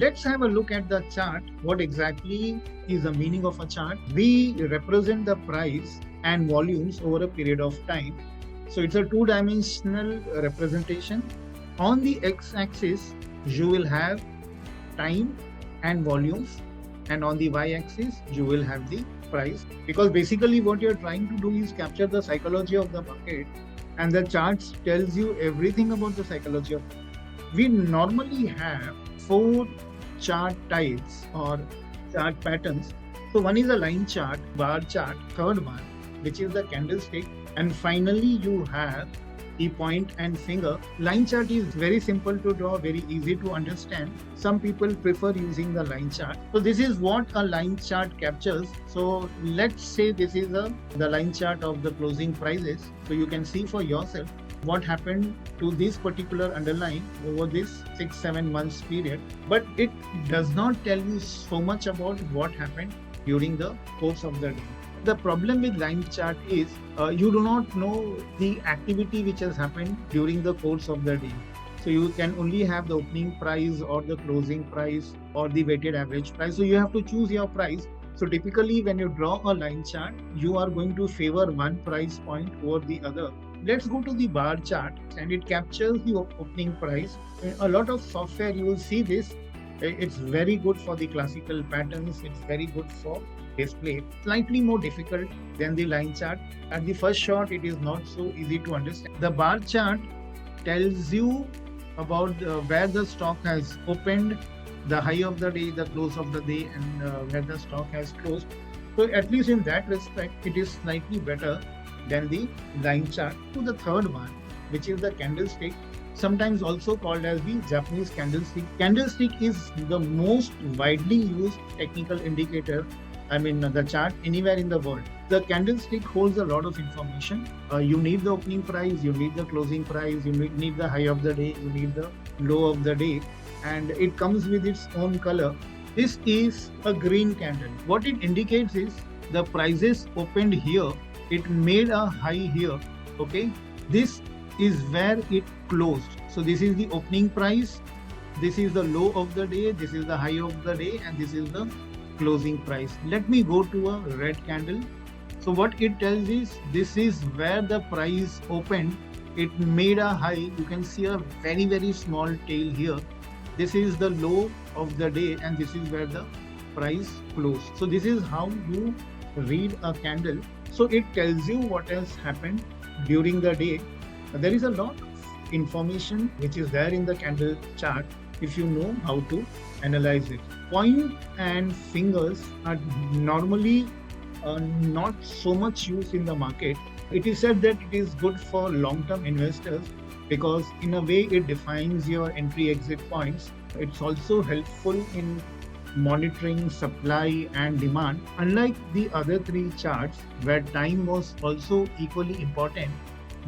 Let's have a look at the chart. What exactly is the meaning of a chart? We represent the price and volumes over a period of time. So it's a two-dimensional representation. On the x-axis, you will have time and volumes, and on the y-axis, you will have the price. Because basically what you're trying to do is capture the psychology of the market, and the charts tells you everything about the psychology of the market. We normally have 4 chart types or chart patterns. So one is a line chart, bar chart, third one, which is the candlestick, and finally you have the point and finger. Line chart is very simple to draw, very easy to understand. Some people prefer using the line chart. So this is what a line chart captures. So let's say this is the line chart of the closing prices. So you can see for yourself what happened to this particular underlying over this 6-7 months period. But it does not tell you so much about what happened during the course of the day. The problem with line chart is you do not know the activity which has happened during the course of the day. So you can only have the opening price or the closing price or the weighted average price. So you have to choose your price. So typically when you draw a line chart, you are going to favor one price point over the other. Let's go to the bar chart, and it captures the opening price. In a lot of software you will see this. It's very good for the classical patterns. It's very good for display. Slightly more difficult than the line chart. At the first shot, it is not so easy to understand. The bar chart tells you about where the stock has opened, the high of the day, the close of the day, and where the stock has closed. So at least in that respect, it is slightly better than the line chart. To the third one, which is the candlestick, sometimes also called as the Japanese candlestick. Candlestick is the most widely used technical indicator, the chart anywhere in the world. The candlestick holds a lot of information. You need the opening price, you need the closing price, you need the high of the day, you need the low of the day, and it comes with its own color. This is a green candle. What it indicates is the prices opened here, it made a high here, okay? This is where it closed. So this is the opening price, this is the low of the day, this is the high of the day, and this is the closing price. Let me go to a red candle. So what it tells is this is where the price opened, it made a high. You can see a very, very small tail here. This is the low of the day, and this is where the price closed. So this is how you read a candle. So it tells you what has happened during the day. There is a lot of information which is there in the candle chart if you know how to analyze it. Point and fingers are normally not so much used in the market. It is said that it is good for long-term investors because in a way it defines your entry-exit points. It's also helpful in monitoring supply and demand. Unlike the other 3 charts where time was also equally important,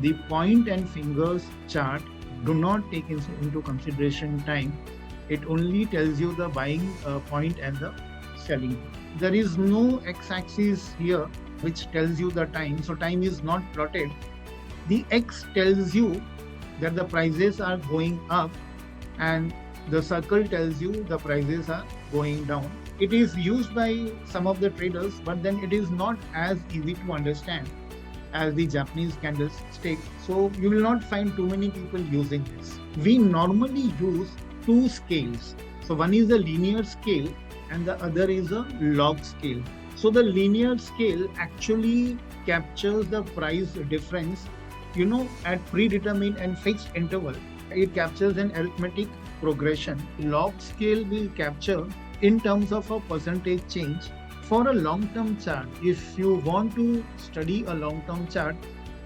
the point and fingers chart do not take into consideration time. It only tells you the buying point and the selling. There is no x-axis here which tells you the time. So time is not plotted. The x tells you that the prices are going up, and the circle tells you the prices are going down. It is used by some of the traders, but then it is not as easy to understand as the Japanese candlestick. So you will not find too many people using this. We normally use 2 scales. So one is a linear scale and the other is a log scale. So the linear scale actually captures the price difference, at predetermined and fixed interval. It captures an arithmetic progression. Log scale will capture in terms of a percentage change. For a long-term chart, if you want to study a long-term chart,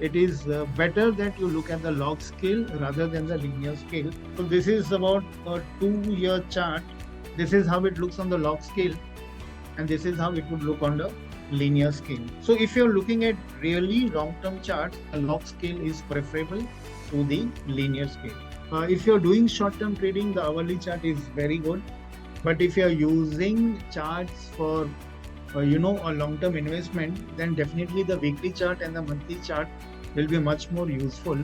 it is better that you look at the log scale rather than the linear scale. So this is about a 2-year chart. This is how it looks on the log scale, and this is how it would look on the linear scale. So if you're looking at really long-term charts, a log scale is preferable to the linear scale. If you're doing short-term trading, the hourly chart is very good. But if you're using charts for a long-term investment, then definitely the weekly chart and the monthly chart will be much more useful.